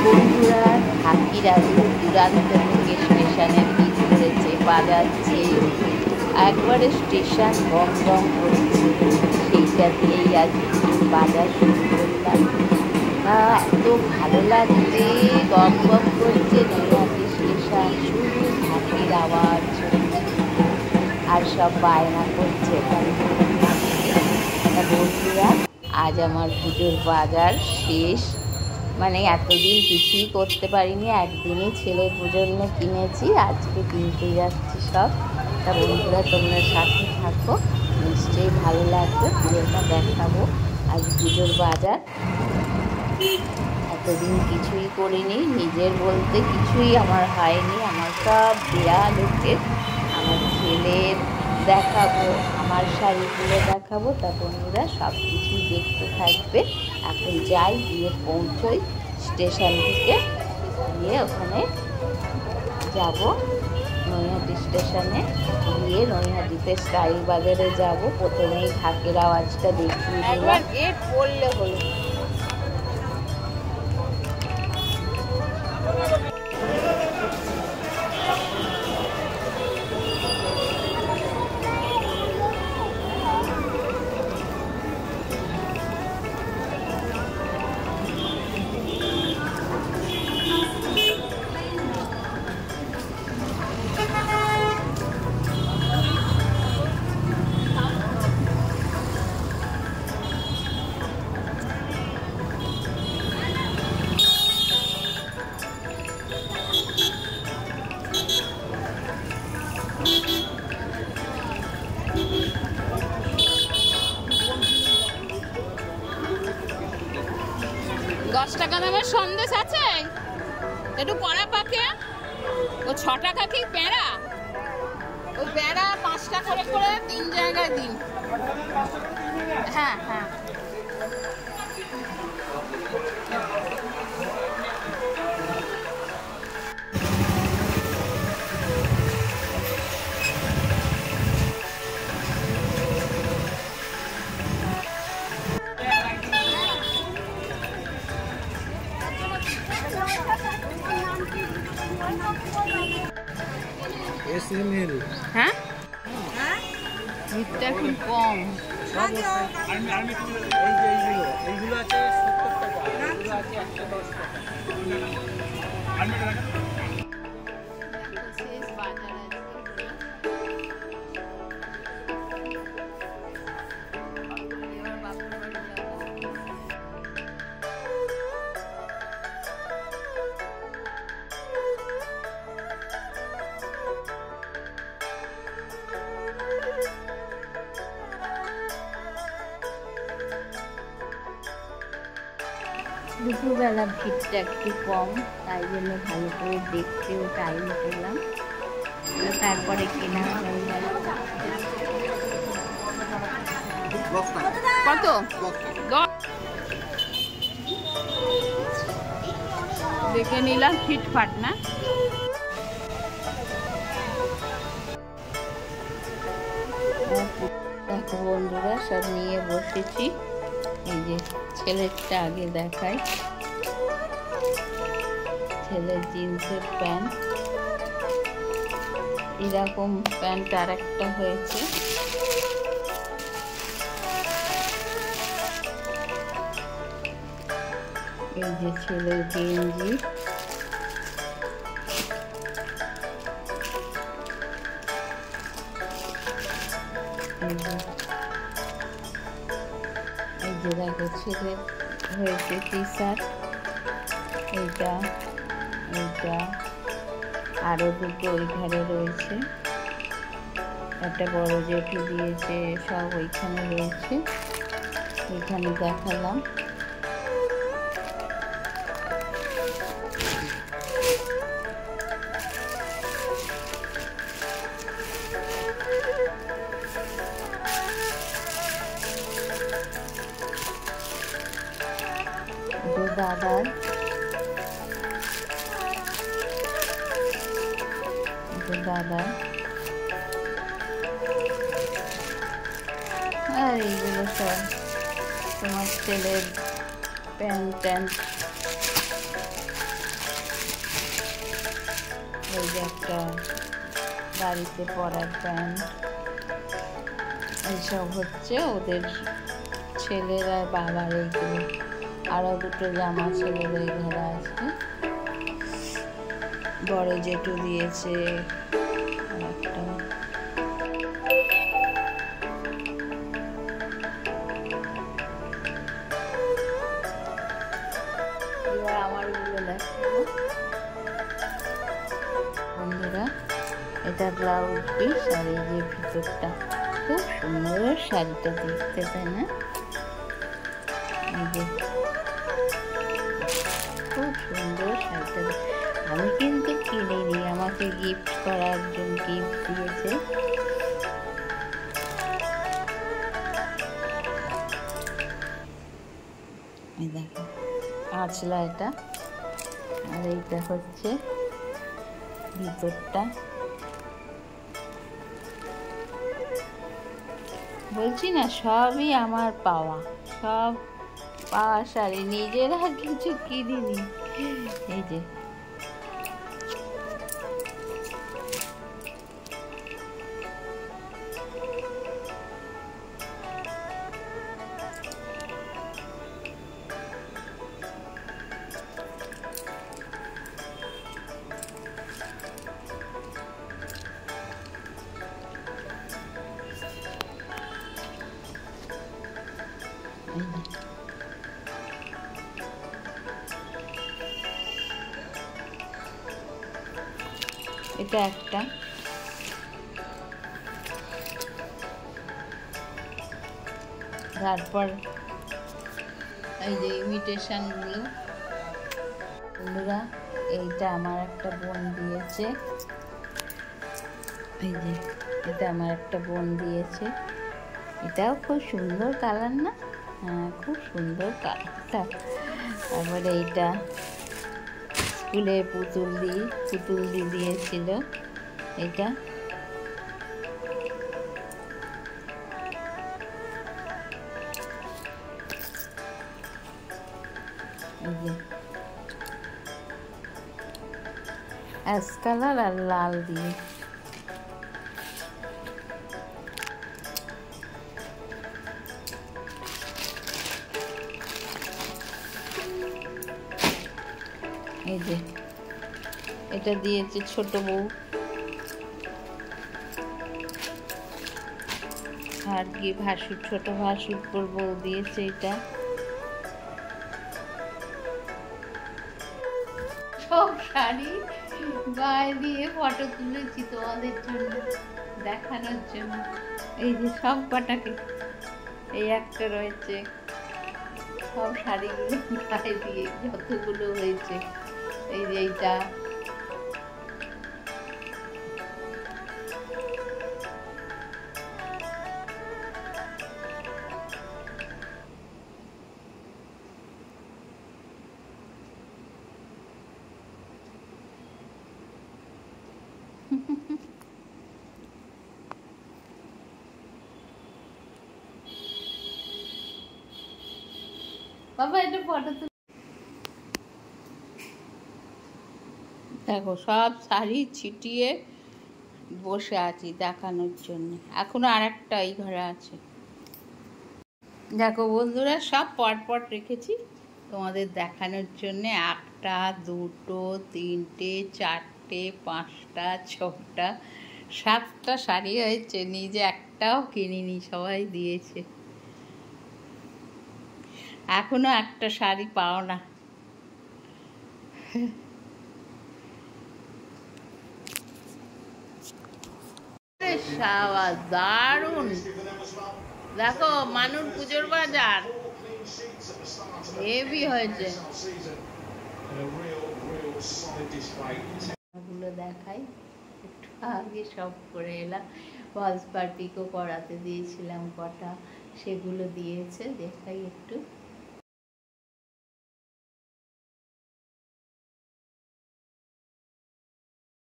বন্ধুরা থাকিরা দূর দূরান্ত থেকে স্টেশনের ভিড় করেছে, বাজাচ্ছে, একবারে স্টেশন গম গম করছে। সেইটা দিয়েই আজ বাজার শুরু করলাম। এত ভালো লাগছে, গম গম করছে নৈহাটি স্টেশন, শুধু ঢাকের আওয়াজ আর সব বায়না করছে। বন্ধুরা আজ আমার পুজোর বাজার শেষ, মানে এতদিন কিছুই করতে পারিনি, একদিনই ছেলের জন্য কিনেছি, আজকে কিনতে যাচ্ছি সব। তা বন্ধুরা তোমরা সাথে থাকো, নিশ্চয়ই ভালো লাগবে, পুজোটা দেখাবো। আজ পুজোর বাজার, এতদিন কিছুই করিনি, নিজের বলতে কিছুই আমার হয়নি, আমার সব দেয়া লোকের। আমার ছেলের দেখাবো, আমার শাড়িগুলো দেখাবো। তা বন্ধুরা সব কিছুই দেখতে থাকবে। এখন যাই, গিয়ে পৌঁছই স্টেশন থেকে, গিয়ে ওখানে যাব নৈহাটি স্টেশনে, গিয়ে নৈহাটিতে স্টাইল বাজারে যাব। প্রথমেই ঢাকের আওয়াজটা দেখিয়ে দিলাম, গেট পড়লে হলো। দশ টাকা দামের সন্দেশ আছে, একটু কড়া পাকে। ও 6 টাকা কি প্যাঁড়া? ওই প্যাঁড়া 5টা করে করে 3 জায়গায় দিন। হ্যাঁ হ্যাঁ, হ্যাঁ ভিড়টা খুব কম। এইগুলো আছে 70 টাকা, এইগুলো আছে 110 টাকা। দুপুরবেলা ভিড়টা একটু কম, তাই জন্য ভালো করে দেখতেও টাইম পেলাম, তারপরে কেনা হয়ে গেল। কত? দেখে নিলাম ফিটফাট না। দেখো বন্ধুরা সব নিয়ে বসেছি। এই যে ছেলেরটা আগে দেখাই, ছেলের জিন্সের প্যান্ট, এরকম প্যান্ট আর একটা হয়েছে। এই যে ছেলের গেঞ্জি, এই যে দেখো ছেলের হয়েছে টি শার্ট, এইটা এইটা আরো দুটো ওই ঘরে রয়েছে, একটা বড় জেঠু দিয়েছে, সব ওইখানে রয়েছে, ওইখানে দেখালাম। দাদার দাদা আর এইগুলো সব তোমার ছেলের প্যান্ট ট্যান্ট এই যে একটা বাড়িতে পরার প্যান্ট, এইসব হচ্ছে ওদের ছেলের আর বাবার এইগুলো। আরও দুটো জামা ছেলের এই ঘরে আছে, বড় জেঠু দিয়েছে আর একটা। এবার আমারগুলো দেখাবো বন্ধুরা। এটা ব্লাউজ পিস আর এই যে ভিতরটা, খুব সুন্দর শাড়িটা দেখতে, তাই না? এই যে খুব সুন্দর শাড়িটা। আমি কিন্তু কিনিনি, আমাকে গিফট করার জন্য গিফট দিয়েছে। এই দেখো আঁচলা এটা, আর এইটা হচ্ছে ভিতরটা। বলছি না, সবই আমার পাওয়া, সব পাওয়া শাড়ি, নিজেরা কিছু কিনিনি। এই যে এটা একটা, তারপর এই যে ইমিটেশনগুলো বন্ধুরা, এইটা আমার একটা বোন দিয়েছে। এই যে এটা আমার একটা বোন দিয়েছে, এটাও খুব সুন্দর কালার না? হ্যাঁ, খুব সুন্দর কালারটা। তারপরে এইটা স্কুলে পুতুল দি দিয়েছিল এটা। এই যে অ্যাশ কালার আর লাল দিয়ে। এই যে এটা দিয়েছে ছোট বউ, আর কি ভাসুর, ছোট ভাসুর বউ দিয়েছে এটা। সব শাড়ি গায়ে দিয়ে ফটো তুলেছি তোমাদের জন্য, দেখানোর জন্য। এই যে সব কটাকে, এই একটা রয়েছে, সব শাড়িগুলো গায়ে দিয়ে যতগুলো হয়েছে। এই যে এইটা, বাবা এটা ফটো তুল। দেখো সব শাড়ি ছিটিয়ে বসে আছি দেখানোর জন্য। এখনো আর একটা এই ঘরে আছে। দেখো বন্ধুরা, সব পট রেখেছি তোমাদের দেখানোর জন্যে। একটা, দুটো, তিনটে, চারটে, পাঁচটা, ছটা, 7টা শাড়ি হয়েছে। নিজে একটাও কিনিনি, সবাই দিয়েছে। এখনো একটা শাড়ি পাও না। দারুন! দেখো মানুর পুজোর বাজার হেভি হয়েছে। গুলো দেখাই, একটু আগে সব করে এলাম। ফলস পার্টিকেও করাতে দিয়েছিলাম কটা, সেগুলো দিয়েছে, দেখাই একটু।